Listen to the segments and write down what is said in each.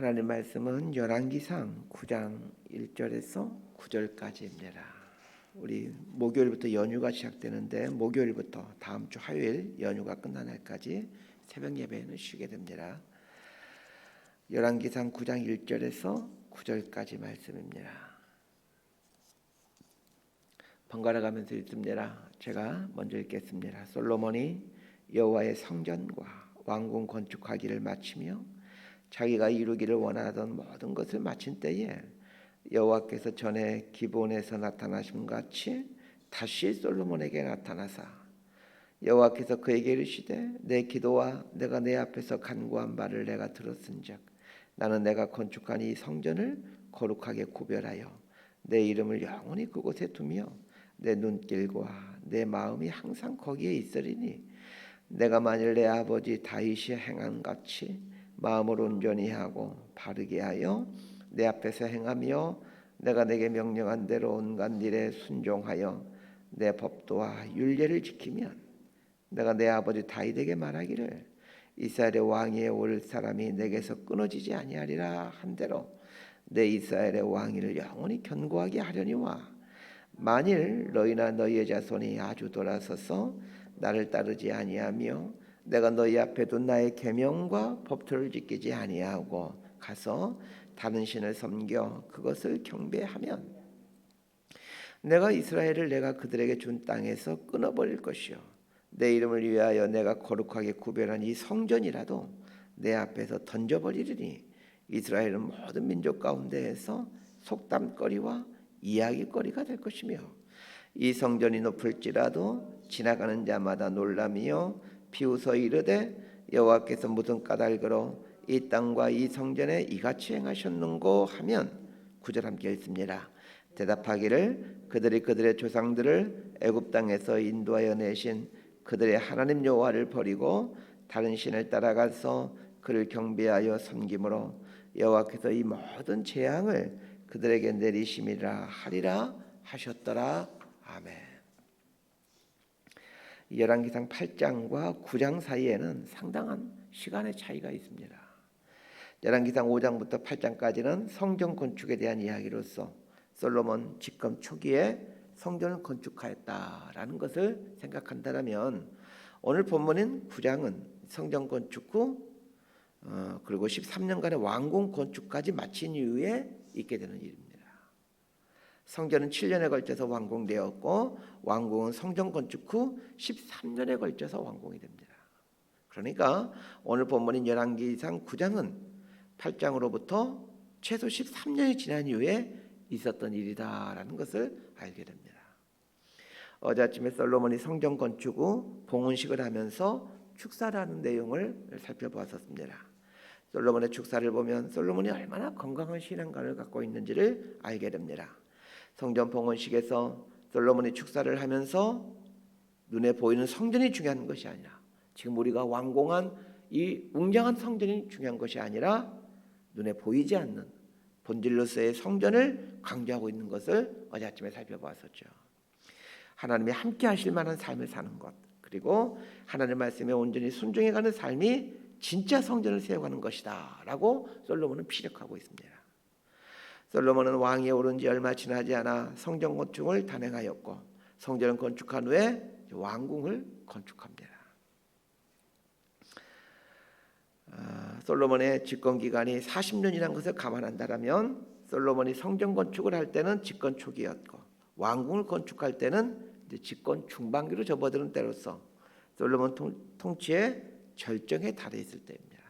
하나님 말씀은 열왕기상 9장 1절에서 9절까지입니다. 우리 목요일부터 연휴가 시작되는데 목요일부터 다음 주 화요일 연휴가 끝난 날까지 새벽 예배는 쉬게 됩니다. 열왕기상 9장 1절에서 9절까지 말씀입니다. 번갈아 가면서 읽습니다. 제가 먼저 읽겠습니다. 솔로몬이 여호와의 성전과 왕궁 건축하기를 마치며 자기가 이루기를 원하던 모든 것을 마친 때에 여호와께서 전에 기브온에서 나타나심 같이 다시 솔로몬에게 나타나사 여호와께서 그에게 이르시되 내 기도와 내가 내 앞에서 간구한 바를 내가 들었은즉 나는 내가 건축한 이 성전을 거룩하게 구별하여 내 이름을 영원히 그곳에 두며 내 눈길과 내 마음이 항상 거기에 있으리니 내가 만일 내 아버지 다윗이 행한 같이 마음을 온전히 하고 바르게 하여 내 앞에서 행하며 내가 내게 명령한 대로 온갖 일에 순종하여 내 법도와 율례를 지키면 내가 내 아버지 다윗에게 말하기를 이스라엘의 왕위에 올 사람이 내게서 끊어지지 아니하리라 한대로 내 이스라엘의 왕위를 영원히 견고하게 하려니와 만일 너희나 너희의 자손이 아주 돌아서서 나를 따르지 아니하며 내가 너희 앞에 둔 나의 계명과 법도를 지키지 아니하고 가서 다른 신을 섬겨 그것을 경배하면 내가 이스라엘을 내가 그들에게 준 땅에서 끊어버릴 것이요 내 이름을 위하여 내가 거룩하게 구별한 이 성전이라도 내 앞에서 던져버리리니 이스라엘은 모든 민족 가운데에서 속담거리와 이야기거리가 될 것이며 이 성전이 높을지라도 지나가는 자마다 놀라며 비웃어 이르되 여호와께서 무슨 까닭으로 이 땅과 이 성전에 이같이 행하셨는고 하면 9절 함께 읽습니다. 대답하기를 그들이 그들의 조상들을 애굽 땅에서 인도하여 내신 그들의 하나님 여호와를 버리고 다른 신을 따라가서 그를 경배하여 섬김으로 여호와께서 이 모든 재앙을 그들에게 내리심이라 하리라 하셨더라. 아멘. 열왕기상 8장과 9장 사이에는 상당한 시간의 차이가 있습니다. 열왕기상 5장부터 8장까지는 성전 건축에 대한 이야기로서 솔로몬 집권 초기에 성전을 건축하였다라는 것을 생각한다면 오늘 본문인 9장은 성전 건축 후 그리고 13년간의 왕궁 건축까지 마친 이후에 있게 되는 일입니다. 성전은 7년에 걸쳐서 완공되었고 왕궁은 성전 건축 후 13년에 걸쳐서 완공이 됩니다. 그러니까 오늘 본문인 열왕기상 9장은 8장으로부터 최소 13년이 지난 이후에 있었던 일이다라는 것을 알게 됩니다. 어제 아침에 솔로몬이 성전 건축 후 봉헌식을 하면서 축사를 하는 내용을 살펴보았습니다. 솔로몬의 축사를 보면 솔로몬이 얼마나 건강한 신앙관을 갖고 있는지를 알게 됩니다. 성전 봉헌식에서 솔로몬이 축사를 하면서 눈에 보이는 성전이 중요한 것이 아니라 지금 우리가 완공한 이 웅장한 성전이 중요한 것이 아니라 눈에 보이지 않는 본질로서의 성전을 강조하고 있는 것을 어제 아침에 살펴보았었죠. 하나님이 함께 하실 만한 삶을 사는 것, 그리고 하나님의 말씀에 온전히 순종해가는 삶이 진짜 성전을 세워가는 것이다 라고 솔로몬은 피력하고 있습니다. 솔로몬은 왕위에 오른 지 얼마 지나지 않아 성전 건축을 단행하였고 성전을 건축한 후에 왕궁을 건축합니다. 솔로몬의 집권 기간이 40년이라는 것을 감안한다면 솔로몬이 성전 건축을 할 때는 집권 초기였고 왕궁을 건축할 때는 이제 집권 중반기로 접어드는 때로서 솔로몬 통치의 절정에 달해 있을 때입니다.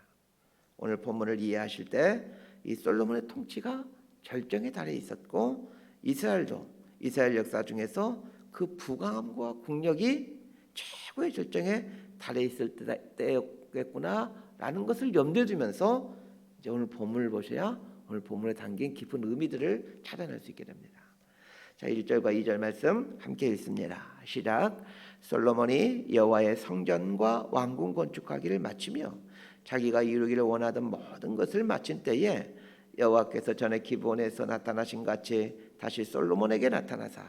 오늘 본문을 이해하실 때 이 솔로몬의 통치가 절정에 달해 있었고 이스라엘도 이스라엘 역사 중에서 그 부강함과 국력이 최고의 절정에 달해 있을 때였겠구나라는 것을 염두에 두면서 이제 오늘 본문을 보셔야 오늘 본문에 담긴 깊은 의미들을 찾아낼 수 있게 됩니다. 자, 1절과 2절 말씀 함께 읽습니다. 시작. 솔로몬이 여호와의 성전과 왕궁 건축하기를 마치며 자기가 이루기를 원하던 모든 것을 마친 때에 여호와께서 전에 기브온에서 나타나신 같이 다시 솔로몬에게 나타나사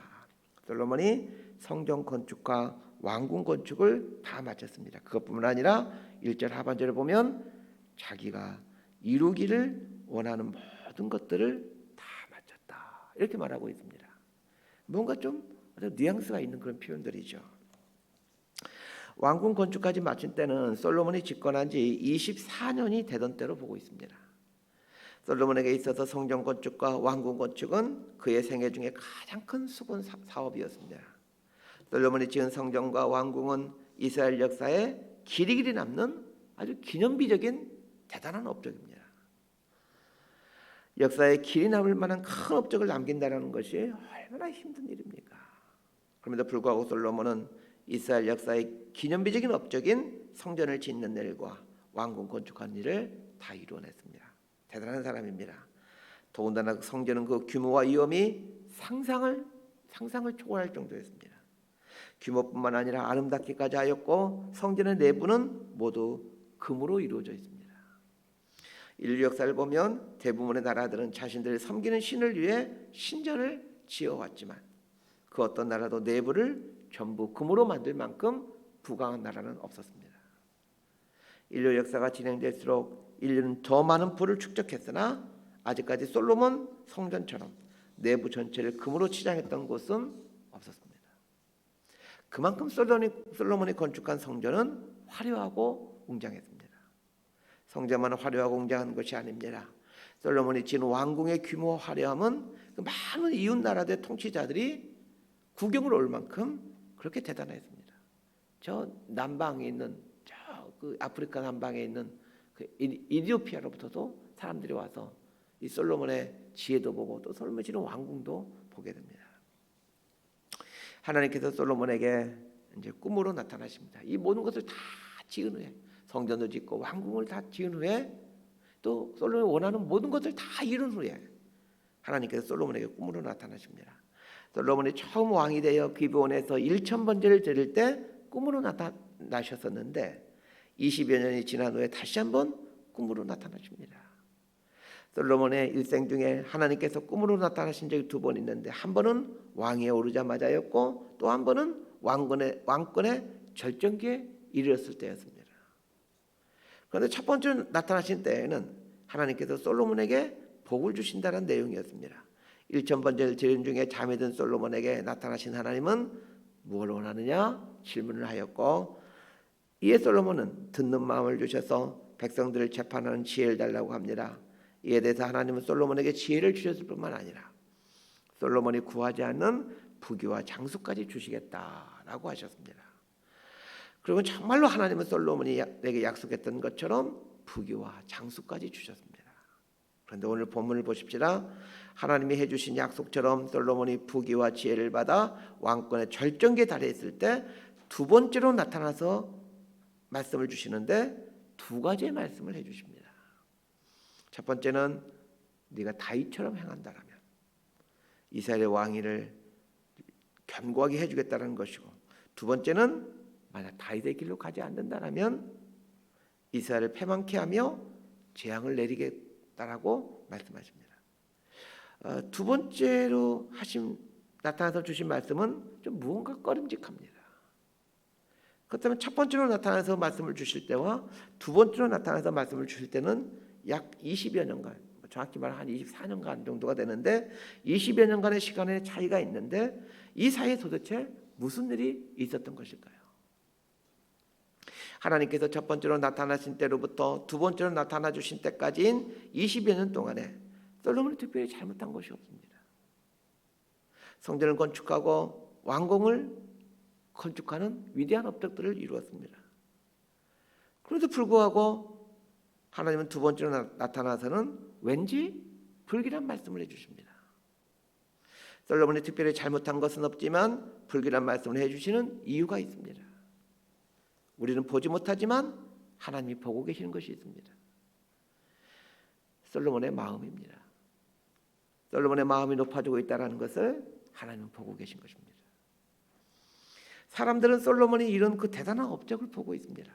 솔로몬이 성전 건축과 왕궁 건축을 다 마쳤습니다. 그것뿐만 아니라 1절 하반절을 보면 자기가 이루기를 원하는 모든 것들을 다 마쳤다. 이렇게 말하고 있습니다. 뭔가 좀 뉘앙스가 있는 그런 표현들이죠. 왕궁 건축까지 마친 때는 솔로몬이 집권한 지 24년이 되던 때로 보고 있습니다. 솔로몬에게 있어서 성전 건축과 왕궁 건축은 그의 생애 중에 가장 큰 수건 사업이었습니다. 솔로몬이 지은 성전과 왕궁은 이스라엘 역사에 길이 남는 아주 기념비적인 대단한 업적입니다. 역사에 길이 남을 만한 큰 업적을 남긴다는 것이 얼마나 힘든 일입니까? 그럼에도 불구하고 솔로몬은 이스라엘 역사의 기념비적인 업적인 성전을 짓는 일과 왕궁 건축한 일을 다 이루어냈습니다. 대단한 사람입니다. 더군다나 성전은 그 규모와 위험이 상상을 초월할 정도였습니다. 규모뿐만 아니라 아름답기까지 하였고 성전의 내부는 모두 금으로 이루어져 있습니다. 인류 역사를 보면 대부분의 나라들은 자신들을 섬기는 신을 위해 신전을 지어왔지만 그 어떤 나라도 내부를 전부 금으로 만들 만큼 부강한 나라는 없었습니다. 인류 역사가 진행될수록 인류는 더 많은 부를 축적했으나 아직까지 솔로몬 성전처럼 내부 전체를 금으로 치장했던 곳은 없었습니다. 그만큼 솔로몬이 건축한 성전은 화려하고 웅장했습니다. 성전만 화려하고 웅장한 것이 아닙니다. 솔로몬이 지은 왕궁의 규모와 화려함은 그 많은 이웃 나라들의 통치자들이 구경을 올 만큼 그렇게 대단했습니다. 저 남방에 있는 그 아프리카 남방에 있는 그 이디오피아로부터도 사람들이 와서 이 솔로몬의 지혜도 보고 또 솔로몬이 지은 왕궁도 보게 됩니다. 하나님께서 솔로몬에게 이제 꿈으로 나타나십니다. 이 모든 것을 다 지은 후에 성전도 짓고 왕궁을 다 지은 후에 또 솔로몬이 원하는 모든 것을 다 이룬 후에 하나님께서 솔로몬에게 꿈으로 나타나십니다. 솔로몬이 처음 왕이 되어 기브온에서 1000번제를 드릴 때 꿈으로 나타나셨었는데 20여 년이 지난 후에 다시 한번 꿈으로 나타나십니다. 솔로몬의 일생 중에 하나님께서 꿈으로 나타나신 적이 2번 있는데 한 번은 왕위에 오르자마자였고 또 한 번은 왕권의 절정기에 이르렀을 때였습니다. 그런데 첫 번째로 나타나신 때에는 하나님께서 솔로몬에게 복을 주신다는 내용이었습니다. 1000번제를 드린 중에 잠이 든 솔로몬에게 나타나신 하나님은 무엇을 원하느냐 질문을 하였고 이에 솔로몬은 듣는 마음을 주셔서 백성들을 재판하는 지혜를 달라고 합니다. 이에 대해서 하나님은 솔로몬에게 지혜를 주셨을 뿐만 아니라 솔로몬이 구하지 않는 부귀와 장수까지 주시겠다라고 하셨습니다. 그리고 정말로 하나님은 솔로몬에게 약속했던 것처럼 부귀와 장수까지 주셨습니다. 그런데 오늘 본문을 보십시다. 하나님이 해주신 약속처럼 솔로몬이 부귀와 지혜를 받아 왕권의 절정기에 달했을 때 2번째로 나타나서 말씀을 주시는데 2가지의 말씀을 해주십니다. 첫 번째는 네가 다윗처럼 행한다라면 이스라엘의 왕위를 견고하게 해주겠다는 것이고 2번째는 만약 다윗의 길로 가지 않는다라면 이스라엘을 패망케 하며 재앙을 내리겠다라고 말씀하십니다. 2번째로 나타나서 주신 말씀은 좀 무언가 꺼림직합니다. 그렇다면 첫 번째로 나타나서 말씀을 주실 때와 2번째로 나타나서 말씀을 주실 때는 약 20여 년간, 정확히 말하면 한 24년간 정도가 되는데 20여 년간의 시간의 차이가 있는데 이 사이에 도대체 무슨 일이 있었던 것일까요? 하나님께서 첫 번째로 나타나신 때로부터 2번째로 나타나 주신 때까지인 20여 년 동안에 솔로몬이 특별히 잘못한 것이 없습니다. 성전을 건축하고 왕궁을 건축하는 위대한 업적들을 이루었습니다. 그런데도 불구하고 하나님은 2번째로 나타나서는 왠지 불길한 말씀을 해주십니다. 솔로몬이 특별히 잘못한 것은 없지만 불길한 말씀을 해주시는 이유가 있습니다. 우리는 보지 못하지만 하나님이 보고 계시는 것이 있습니다. 솔로몬의 마음입니다. 솔로몬의 마음이 높아지고 있다는 것을 하나님은 보고 계신 것입니다. 사람들은 솔로몬이 이룬 그 대단한 업적을 보고 있습니다.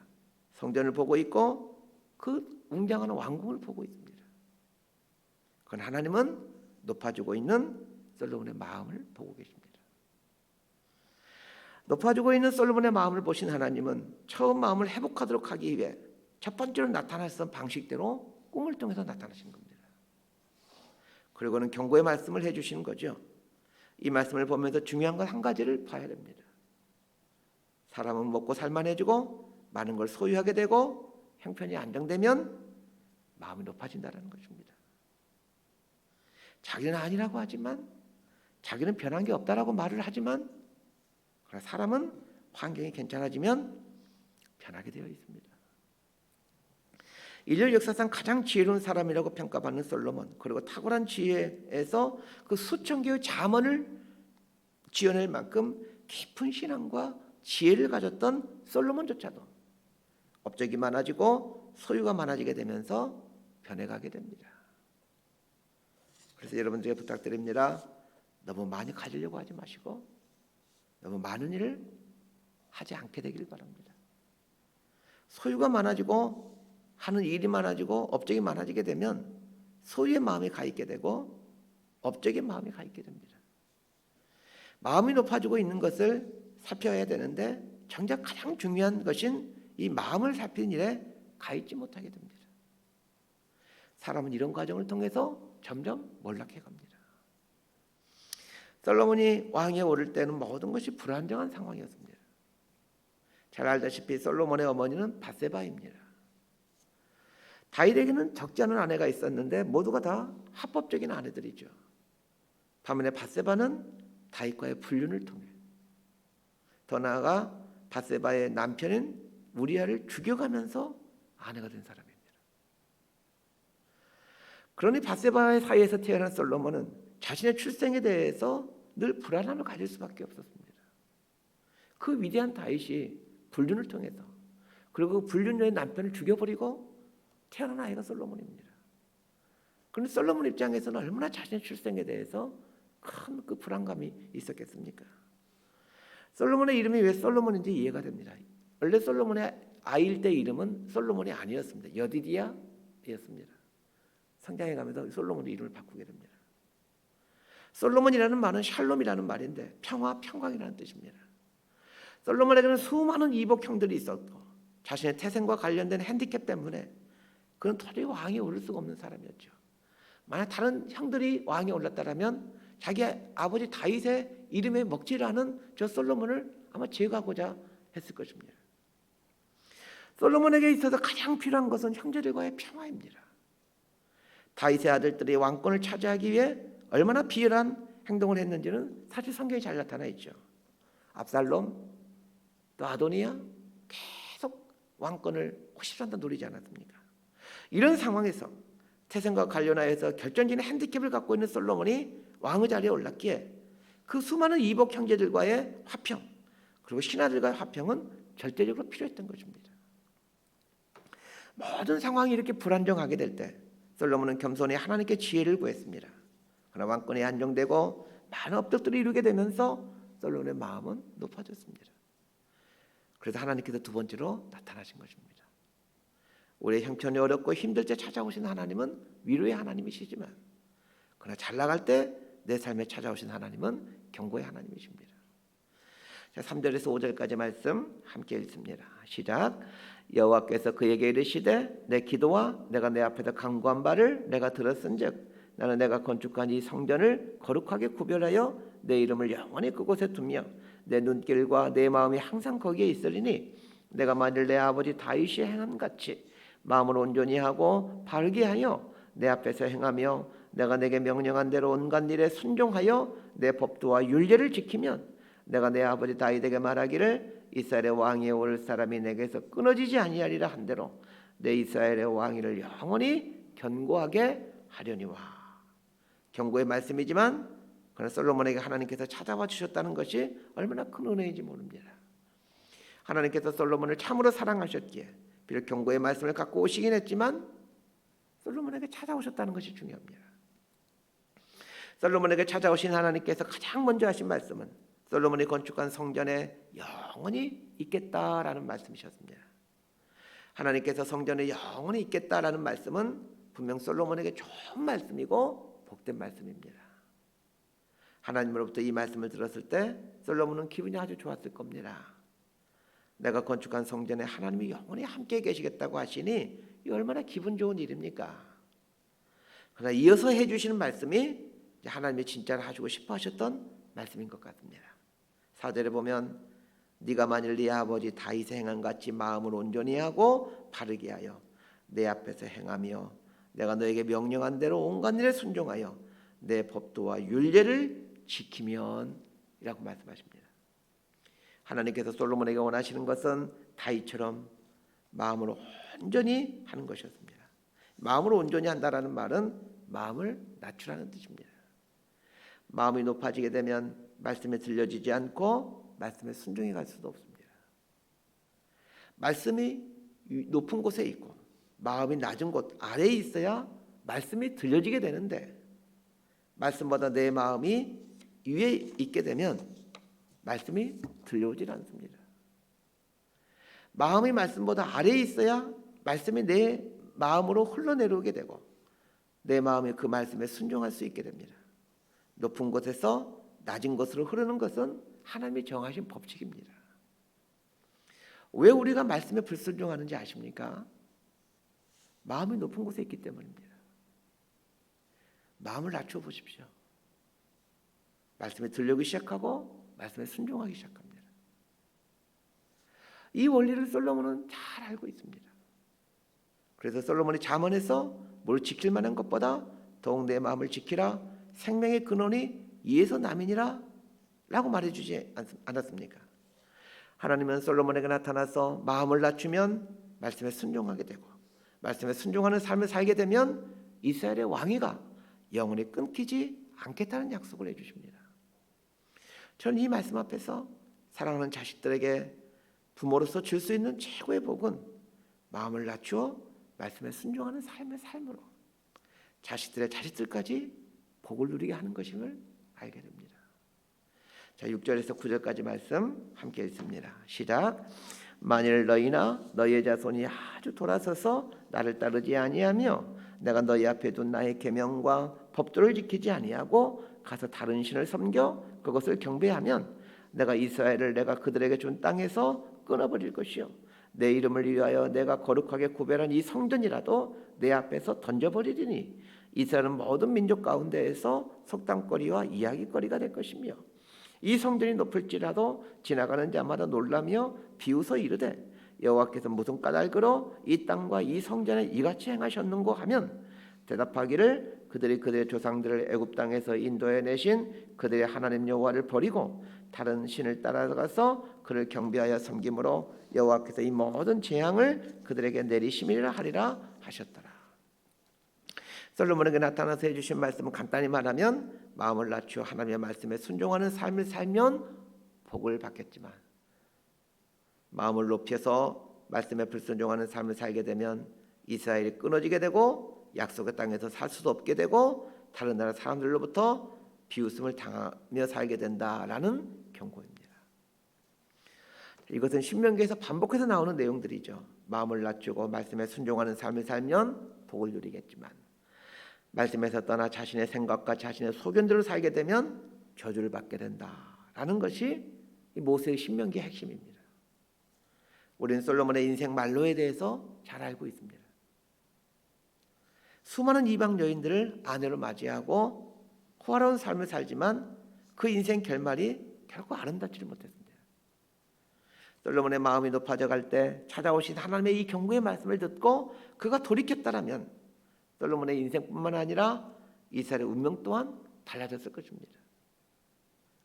성전을 보고 있고 그 웅장한 왕궁을 보고 있습니다. 그건 하나님은 높아지고 있는 솔로몬의 마음을 보고 계십니다. 높아지고 있는 솔로몬의 마음을 보신 하나님은 처음 마음을 회복하도록 하기 위해 첫 번째로 나타났던 방식대로 꿈을 통해서 나타나신 겁니다. 그리고는 경고의 말씀을 해주시는 거죠. 이 말씀을 보면서 중요한 건 한 가지를 봐야 됩니다. 사람은 먹고 살만해지고 많은 걸 소유하게 되고 형편이 안정되면 마음이 높아진다는 것입니다. 자기는 아니라고 하지만, 자기는 변한 게 없다라고 말을 하지만, 사람은 환경이 괜찮아지면 변하게 되어 있습니다. 인류 역사상 가장 지혜로운 사람이라고 평가받는 솔로몬, 그리고 탁월한 지혜에서 그 수천 개의 잠언을 지어낼 만큼 깊은 신앙과 지혜를 가졌던 솔로몬조차도 업적이 많아지고 소유가 많아지게 되면서 변해가게 됩니다. 그래서 여러분들에게 부탁드립니다. 너무 많이 가지려고 하지 마시고 너무 많은 일을 하지 않게 되길 바랍니다. 소유가 많아지고 하는 일이 많아지고 업적이 많아지게 되면 소유의 마음이 가 있게 되고 업적의 마음이 가 있게 됩니다. 마음이 높아지고 있는 것을 살펴야 되는데 정작 가장 중요한 것인 이 마음을 살피는 일에 가 있지 못하게 됩니다. 사람은 이런 과정을 통해서 점점 몰락해 갑니다. 솔로몬이 왕위에 오를 때는 모든 것이 불안정한 상황이었습니다. 잘 알다시피 솔로몬의 어머니는 밧세바입니다. 다윗에게는 적지 않은 아내가 있었는데 모두가 다 합법적인 아내들이죠. 반면에 밧세바는 다윗과의 불륜을 통해, 더 나아가 밧세바의 남편인 우리아를 죽여가면서 아내가 된 사람입니다. 그러니 밧세바의 사이에서 태어난 솔로몬은 자신의 출생에 대해서 늘 불안함을 가질 수밖에 없었습니다. 그 위대한 다윗이 불륜을 통해서, 그리고 그 불륜녀의 남편을 죽여버리고 태어난 아이가 솔로몬입니다. 그런데 솔로몬 입장에서는 얼마나 자신의 출생에 대해서 큰 그 불안감이 있었겠습니까? 솔로몬의 이름이 왜 솔로몬인지 이해가 됩니다. 원래 솔로몬의 아이일 때 이름은 솔로몬이 아니었습니다. 여디디아였습니다. 성장해 가면서 솔로몬의 이름을 바꾸게 됩니다. 솔로몬이라는 말은 샬롬이라는 말인데 평화, 평강이라는 뜻입니다. 솔로몬에게는 수많은 이복 형들이 있었고 자신의 태생과 관련된 핸디캡 때문에 그는 도저히 왕위에 오를 수가 없는 사람이었죠. 만약 다른 형들이 왕위에 올랐다면 자기 아버지 다윗의 이름에 먹지를 않은 저 솔로몬을 아마 제거하고자 했을 것입니다. 솔로몬에게 있어서 가장 필요한 것은 형제들과의 평화입니다. 다윗의 아들들이 왕권을 차지하기 위해 얼마나 비열한 행동을 했는지는 사실 성경에 잘 나타나 있죠. 압살롬, 또 아도니아 계속 왕권을 호시탐탐 노리지 않았습니까? 이런 상황에서 태생과 관련하여서 결정적인 핸디캡을 갖고 있는 솔로몬이 왕의 자리에 올랐기에 그 수많은 이복 형제들과의 화평, 그리고 신하들과의 화평은 절대적으로 필요했던 것입니다. 모든 상황이 이렇게 불안정하게 될 때 솔로몬은 겸손히 하나님께 지혜를 구했습니다. 그러나 왕권이 안정되고 많은 업적들을 이루게 되면서 솔로몬의 마음은 높아졌습니다. 그래서 하나님께서 두 번째로 나타나신 것입니다. 우리의 형편이 어렵고 힘들 때 찾아오신 하나님은 위로의 하나님이시지만, 그러나 잘 나갈 때 내 삶에 찾아오신 하나님은 경고의 하나님이십니다. 자, 3절에서 5절까지 말씀 함께 읽습니다. 시작. 여호와께서 그에게 이르시되 내 기도와 내가 내 앞에서 간구한 바를 내가 들었은즉 나는 내가 건축한 이 성전을 거룩하게 구별하여 내 이름을 영원히 그곳에 두며 내 눈길과 내 마음이 항상 거기에 있으리니 내가 만일 내 아버지 다윗이 행한 같이 마음을 온전히 하고 바르게 하여 내 앞에서 행하며 내가 내게 명령한 대로 온갖 일에 순종하여 내 법도와 율례를 지키면 내가 내 아버지 다윗에게 말하기를 이스라엘의 왕위에 올 사람이 내게서 끊어지지 아니하리라 한대로 내 이스라엘의 왕위를 영원히 견고하게 하려니와. 경고의 말씀이지만 그러나 솔로몬에게 하나님께서 찾아와 주셨다는 것이 얼마나 큰 은혜인지 모릅니다. 하나님께서 솔로몬을 참으로 사랑하셨기에 비록 경고의 말씀을 갖고 오시긴 했지만 솔로몬에게 찾아오셨다는 것이 중요합니다. 솔로몬에게 찾아오신 하나님께서 가장 먼저 하신 말씀은 솔로몬이 건축한 성전에 영원히 있겠다라는 말씀이셨습니다. 하나님께서 성전에 영원히 있겠다라는 말씀은 분명 솔로몬에게 좋은 말씀이고 복된 말씀입니다. 하나님으로부터 이 말씀을 들었을 때 솔로몬은 기분이 아주 좋았을 겁니다. 내가 건축한 성전에 하나님이 영원히 함께 계시겠다고 하시니 이 얼마나 기분 좋은 일입니까? 그러나 이어서 해주시는 말씀이 하나님이 진짜로 하시고 싶어 하셨던 말씀인 것 같습니다. 4절에 보면 네가 만일 네 아버지 다윗의 행한 같이 마음을 온전히 하고 바르게 하여 내 앞에서 행하며 내가 너에게 명령한 대로 온갖 일에 순종하여 내 법도와 율례를 지키면 이라고 말씀하십니다. 하나님께서 솔로몬에게 원하시는 것은 다윗처럼 마음으로 온전히 하는 것이었습니다. 마음으로 온전히 한다라는 말은 마음을 낮추라는 뜻입니다. 마음이 높아지게 되면 말씀에 들려지지 않고 말씀에 순종해 갈 수도 없습니다. 말씀이 높은 곳에 있고 마음이 낮은 곳 아래에 있어야 말씀이 들려지게 되는데 말씀보다 내 마음이 위에 있게 되면 말씀이 들려오질 않습니다. 마음이 말씀보다 아래에 있어야 말씀이 내 마음으로 흘러내려오게 되고 내 마음이 그 말씀에 순종할 수 있게 됩니다. 높은 곳에서 낮은 곳으로 흐르는 것은 하나님이 정하신 법칙입니다. 왜 우리가 말씀에 불순종하는지 아십니까? 마음이 높은 곳에 있기 때문입니다. 마음을 낮춰 보십시오. 말씀에 들려오기 시작하고 말씀에 순종하기 시작합니다. 이 원리를 솔로몬은 잘 알고 있습니다. 그래서 솔로몬이 잠언에서 뭘 지킬 만한 것보다 더욱 내 마음을 지키라 생명의 근원이 이에서 남이니라 라고 말해주지 않았습니까? 하나님은 솔로몬에게 나타나서 마음을 낮추면 말씀에 순종하게 되고 말씀에 순종하는 삶을 살게 되면 이스라엘의 왕위가 영원히 끊기지 않겠다는 약속을 해주십니다. 저는 이 말씀 앞에서 사랑하는 자식들에게 부모로서 줄 수 있는 최고의 복은 마음을 낮추어 말씀에 순종하는 삶의 삶으로 자식들의 자식들까지 복을 누리게 하는 것임을 알게 됩니다. 자, 6절에서 9절까지 말씀 함께 읽습니다. 시작. 만일 너희나 너희의 자손이 아주 돌아서서 나를 따르지 아니하며 내가 너희 앞에 둔 나의 계명과 법도를 지키지 아니하고 가서 다른 신을 섬겨 그것을 경배하면 내가 이스라엘을 내가 그들에게 준 땅에서 끊어버릴 것이요 내 이름을 위하여 내가 거룩하게 구별한 이 성전이라도 내 앞에서 던져버리리니 이스라엘은 모든 민족 가운데에서 속담거리와 이야기거리가 될 것이며 이 성전이 높을지라도 지나가는 자마다 놀라며 비웃어 이르되 여호와께서 무슨 까닭으로 이 땅과 이 성전에 이같이 행하셨는고 하면 대답하기를 그들이 그들의 조상들을 애굽 땅에서 인도해 내신 그들의 하나님 여호와를 버리고 다른 신을 따라가서 그를 경배하여 섬김으로 여호와께서 이 모든 재앙을 그들에게 내리심이라 하리라 하셨더라. 솔로몬에게 나타나서 해주신 말씀은 간단히 말하면 마음을 낮추어 하나님의 말씀에 순종하는 삶을 살면 복을 받겠지만 마음을 높여서 말씀에 불순종하는 삶을 살게 되면 이스라엘이 끊어지게 되고 약속의 땅에서 살 수도 없게 되고 다른 나라 사람들로부터 비웃음을 당하며 살게 된다라는 경고입니다. 이것은 신명기에서 반복해서 나오는 내용들이죠. 마음을 낮추고 말씀에 순종하는 삶을 살면 복을 누리겠지만 말씀에서 떠나 자신의 생각과 자신의 소견대로 살게 되면 저주를 받게 된다라는 것이 모세의 신명기의 핵심입니다. 우리는 솔로몬의 인생 말로에 대해서 잘 알고 있습니다. 수많은 이방 여인들을 아내로 맞이하고 호화로운 삶을 살지만 그 인생 결말이 결코 아름답지를 못했습니다. 솔로몬의 마음이 높아져 갈 때 찾아오신 하나님의 이 경고의 말씀을 듣고 그가 돌이켰다라면 솔로몬의 인생뿐만 아니라 이스라엘의 운명 또한 달라졌을 것입니다.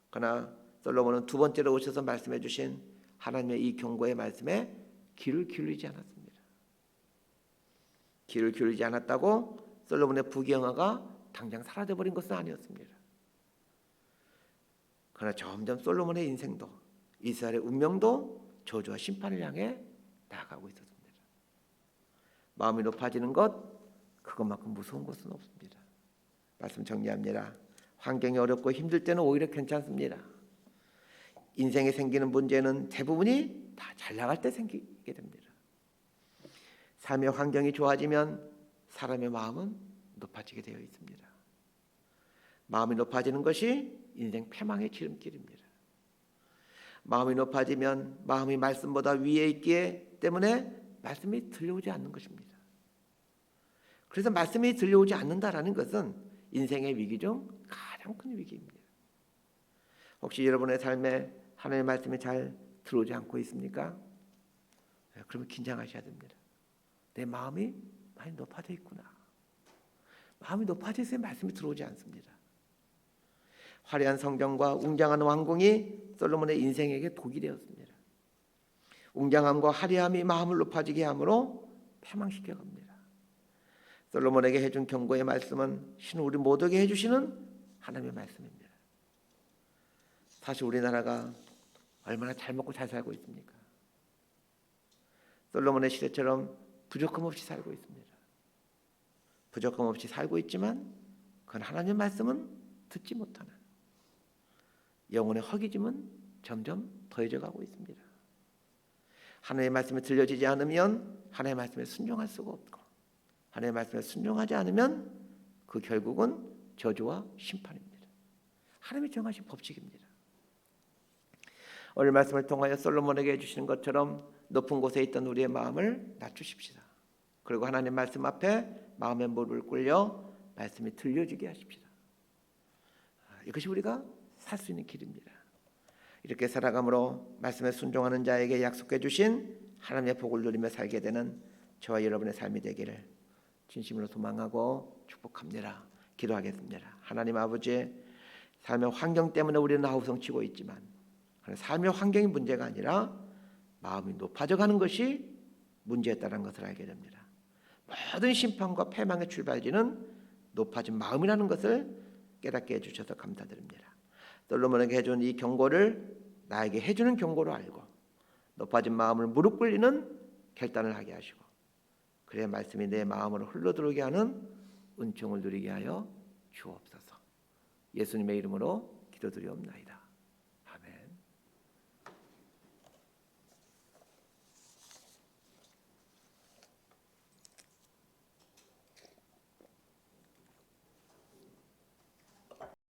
그러나 솔로몬은 두 번째로 오셔서 말씀해 주신 하나님의 이 경고의 말씀에 귀를 기울이지 않았습니다. 귀를 기울이지 않았다고 솔로몬의 부귀영화가 당장 사라져버린 것은 아니었습니다. 그러나 점점 솔로몬의 인생도 이스라엘의 운명도 저주와 심판을 향해 나아가고 있었습니다. 마음이 높아지는 것 그것만큼 무서운 것은 없습니다. 말씀 정리합니다. 환경이 어렵고 힘들 때는 오히려 괜찮습니다. 인생에 생기는 문제는 대부분이 다 잘 나갈 때 생기게 됩니다. 삶의 환경이 좋아지면 사람의 마음은 높아지게 되어 있습니다. 마음이 높아지는 것이 인생 패망의 지름길입니다. 마음이 높아지면 마음이 말씀보다 위에 있기 때문에 말씀이 들려오지 않는 것입니다. 그래서 말씀이 들려오지 않는다라는 것은 인생의 위기 중 가장 큰 위기입니다. 혹시 여러분의 삶에 하나님의 말씀이 잘 들어오지 않고 있습니까? 그러면 긴장하셔야 됩니다. 내 마음이 많이 높아져 있구나. 마음이 높아져 있어야 말씀이 들어오지 않습니다. 화려한 성전과 웅장한 왕궁이 솔로몬의 인생에게 독이 되었습니다. 웅장함과 화려함이 마음을 높아지게 함으로 패망시켜 갑니다. 솔로몬에게 해준 경고의 말씀은 신은 우리 모두에게 해주시는 하나님의 말씀입니다. 사실 우리나라가 얼마나 잘 먹고 잘 살고 있습니까? 솔로몬의 시대처럼 부족함 없이 살고 있습니다. 부족함 없이 살고 있지만 그건 하나님의 말씀은 듣지 못하는 영혼의 허기짐은 점점 더해져 가고 있습니다. 하나님의 말씀이 들려지지 않으면 하나님의 말씀에 순종할 수가 없고, 하나님의 말씀에 순종하지 않으면 그 결국은 저주와 심판입니다. 하나님이 정하신 법칙입니다. 오늘 말씀을 통하여 솔로몬에게 해주시는 것처럼 높은 곳에 있던 우리의 마음을 낮추십시다. 그리고 하나님 말씀 앞에 마음의 무릎을 꿇려 말씀이 들려주게 하십시다. 이것이 우리가 살 수 있는 길입니다. 이렇게 살아감으로 말씀에 순종하는 자에게 약속해 주신 하나님의 복을 누리며 살게 되는 저와 여러분의 삶이 되기를 진심으로 소망하고 축복합니다. 기도하겠습니다. 하나님 아버지, 삶의 환경 때문에 우리는 아우성치고 있지만 삶의 환경이 문제가 아니라 마음이 높아져가는 것이 문제였다는 것을 알게 됩니다. 모든 심판과 패망의 출발지는 높아진 마음이라는 것을 깨닫게 해주셔서 감사드립니다. 솔로몬에게 해준 이 경고를 나에게 해주는 경고로 알고 높아진 마음을 무릎 꿇리는 결단을 하게 하시고, 그래야 말씀이 내 마음으로 흘러들어오게 하는 은총을 누리게 하여 주옵소서. 예수님의 이름으로 기도드리옵나이다.